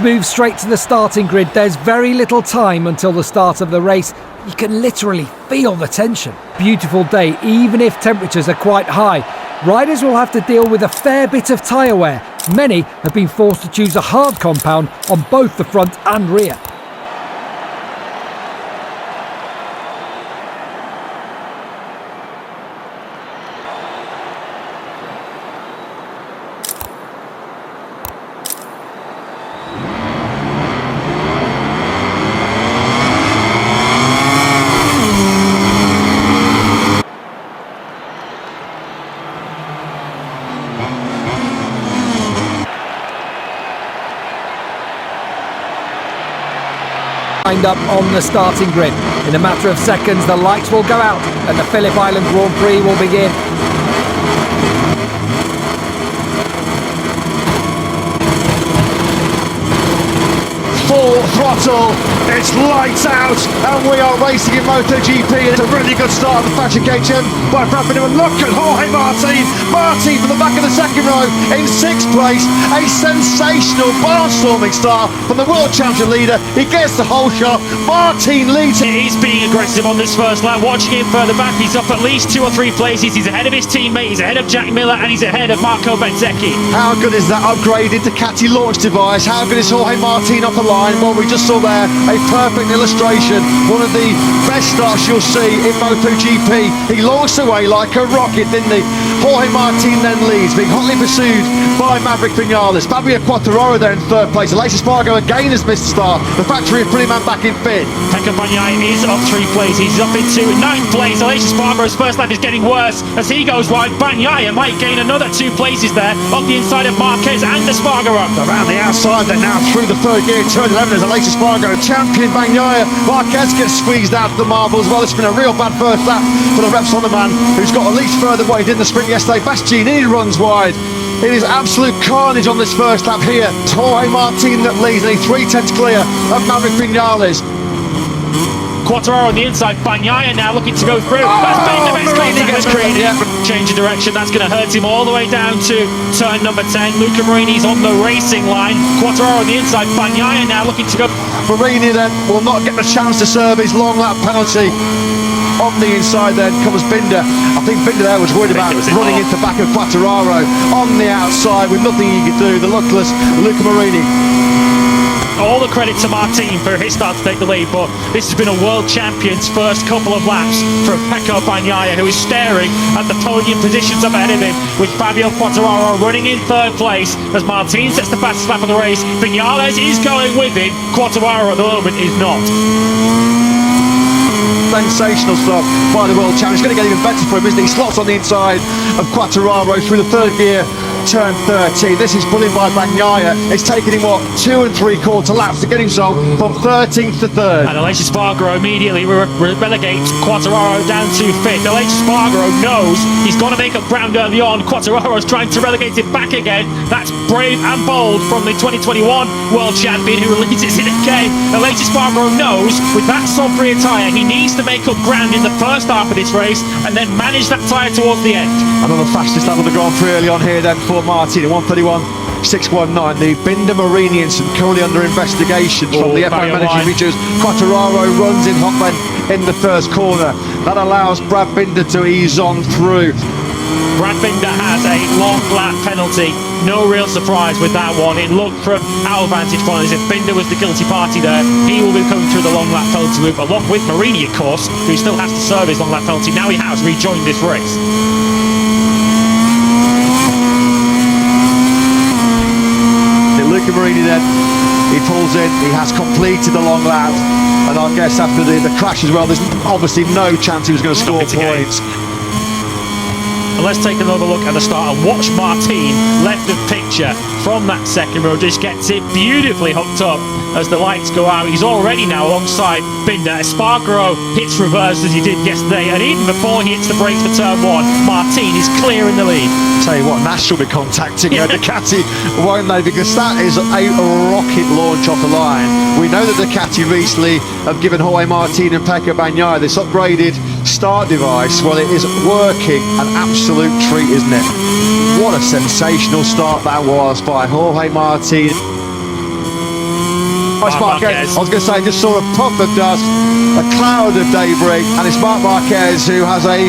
Move straight to the starting grid. There's very little time until the start of the race. You can literally feel the tension. Beautiful day, even if temperatures are quite high. Riders will have to deal with a fair bit of tyre wear. Many have been forced to choose a hard compound on both the front and rear. Lined up on the starting grid. In a matter of seconds, the lights will go out and the Phillip Island Grand Prix will begin. Full throttle, it's lights out, and we are racing in MotoGP. It's a really good start of the Fashion KTM by Brad Binder. Look at Jorge Martin from the back of the second row in 6th place. A sensational barnstorming start from the world champion leader. He gets the whole shot. Martin leads. He's being aggressive on this first lap. Watching him further back, he's up at least 2 or 3 places. He's ahead of his teammate, he's ahead of Jack Miller, and he's ahead of Marco Bezzecchi. How good is that upgraded Ducati launch device? How good is Jorge Martin off the line? Well, we just saw there a perfect illustration. One of the best starts you'll see in MotoGP. He launched away like a rocket, didn't he? Jorge Martin then leads, being hotly pursued by Maveric Vinales. Fabio Quartararo there in 3rd place. Aleix Espargaro again has missed the start. The factory of Pretty Man back in 5th. Pecco Bagnaia is up 3 places. He's up into 9th place. Aleix Espargaro's first lap is getting worse as he goes wide. Bagnaia might gain another 2 places there on the inside of Marquez and Espargaro. Around the outside, they're now through the 3rd gear, turn 11 as Aleix Espargaro, champion Bagnaia. Marquez gets squeezed out of the marbles. Well, it's been a real bad first lap for the Repsol man, who's got at least further weight in the sprint yesterday. Bastianini runs wide. It is absolute carnage on this first lap here. It's Jorge Martin that leads, and 3/10 clear of Maveric Vinales. Quartararo on the inside, Bagnaia now looking to go through. That's been the best Marini gets created, yeah. Change of direction, that's going to hurt him all the way down to turn number 10. Luca Marini's on the racing line. Quartararo on the inside, Bagnaia now looking to go. Marini then will not get the chance to serve his long lap penalty. On the inside then comes Binder. I think Binder there was worried about running into the back of Quartararo. On the outside with nothing he could do, the luckless Luca Marini. All the credit to Martin for his start to take the lead, but this has been a world champion's first couple of laps from Pecco Bagnaia, who is staring at the podium positions up ahead of him, with Fabio Quartararo running in 3rd place as Martin sets the fastest lap of the race. Vinales is going with him, Quartararo at the moment is not. Sensational stuff by the world champion. It's going to get even better for him, isn't he? He slots on the inside of Quartararo through the 3rd gear, turn 13. This is bullied by Bagnaia. It's taken him, 2 3/4 laps to get himself from 13th to 3rd. And Aleix Espargaro immediately relegates Quartararo down to 5th. Aleix Espargaro knows he's got to make up ground early on. Quartararo's trying to relegate him back again. That's brave and bold from the 2021 world champion who leads it in again. Aleix Espargaro knows with that soft rear tyre he needs to make up ground in the first half of this race and then manage that tyre towards the end. Another fastest lap of the Grand Prix early on here then for Martin at 1:31.619. The Binder Marini incident currently under investigation from the FIA managing features. Quartararo runs in hot then in the first corner. That allows Brad Binder to ease on through. Brad Binder has a long lap penalty. No real surprise with that one. It looked from our vantage point as if Binder was the guilty party there. He will be coming through the long lap penalty loop along with Marini, of course, who still has to serve his long lap penalty. Now he has rejoined this race. Luca Marini then, he pulls in, he has completed the long lap, and I guess after the crash as well, there's obviously no chance he was going to score points. And let's take another look at the start and watch Martin left of picture from that second row. Just gets it beautifully hooked up as the lights go out. He's already now alongside Binder. Espargaro hits reverse as he did yesterday, and even before he hits the brakes for turn 1, Martin is clear in the lead. Tell you what, Nash will be contacting Ducati, won't they? Because that is a rocket launch off the line. We know that Ducati recently have given Jorge Martin and Pecco Bagnaia this upgraded start device. Well, it is working, an absolute treat, isn't it? What a sensational start that was by Jorge Martin. Marc Marquez. I was going to say, just saw a puff of dust, a cloud of debris, and it's Marc Marquez who has a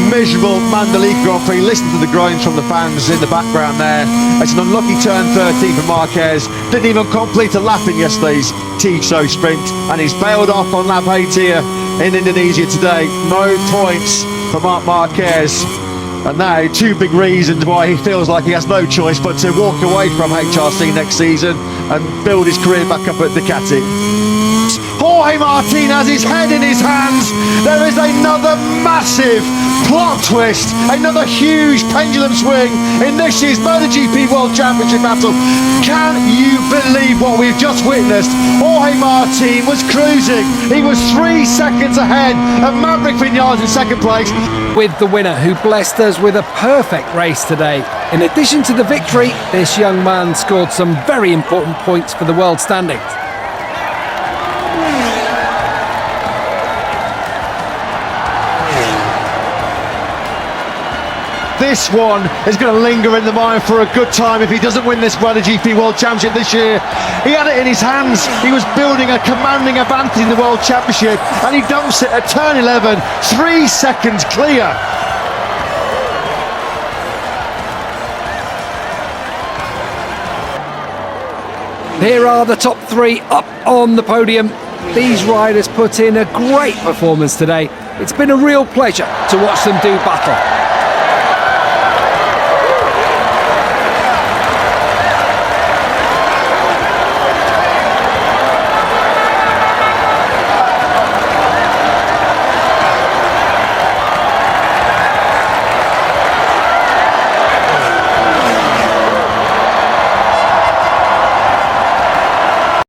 miserable Mandalika Grand Prix. Listen to the groans from the fans in the background there. It's an unlucky turn 13 for Marquez. Didn't even complete a lap in yesterday's T-Show sprint, and he's bailed off on lap 8 here in Indonesia today. No points for Marc Marquez. And now, two big reasons why he feels like he has no choice but to walk away from HRC next season and build his career back up at Ducati. Jorge Martin has his head in his hands. There is another massive plot twist, another huge pendulum swing in this year's MotoGP World Championship battle. Can you believe what we've just witnessed? Jorge Martin was cruising. He was 3 seconds ahead of Maveric Vinales in second place. With the winner, who blessed us with a perfect race today. In addition to the victory, this young man scored some very important points for the world standings. This one is going to linger in the mind for a good time if he doesn't win this MotoGP World Championship this year. He had it in his hands. He was building a commanding advantage in the World Championship, and he dumps it at turn 11, 3 seconds clear. Here are the top three up on the podium. These riders put in a great performance today. It's been a real pleasure to watch them do battle.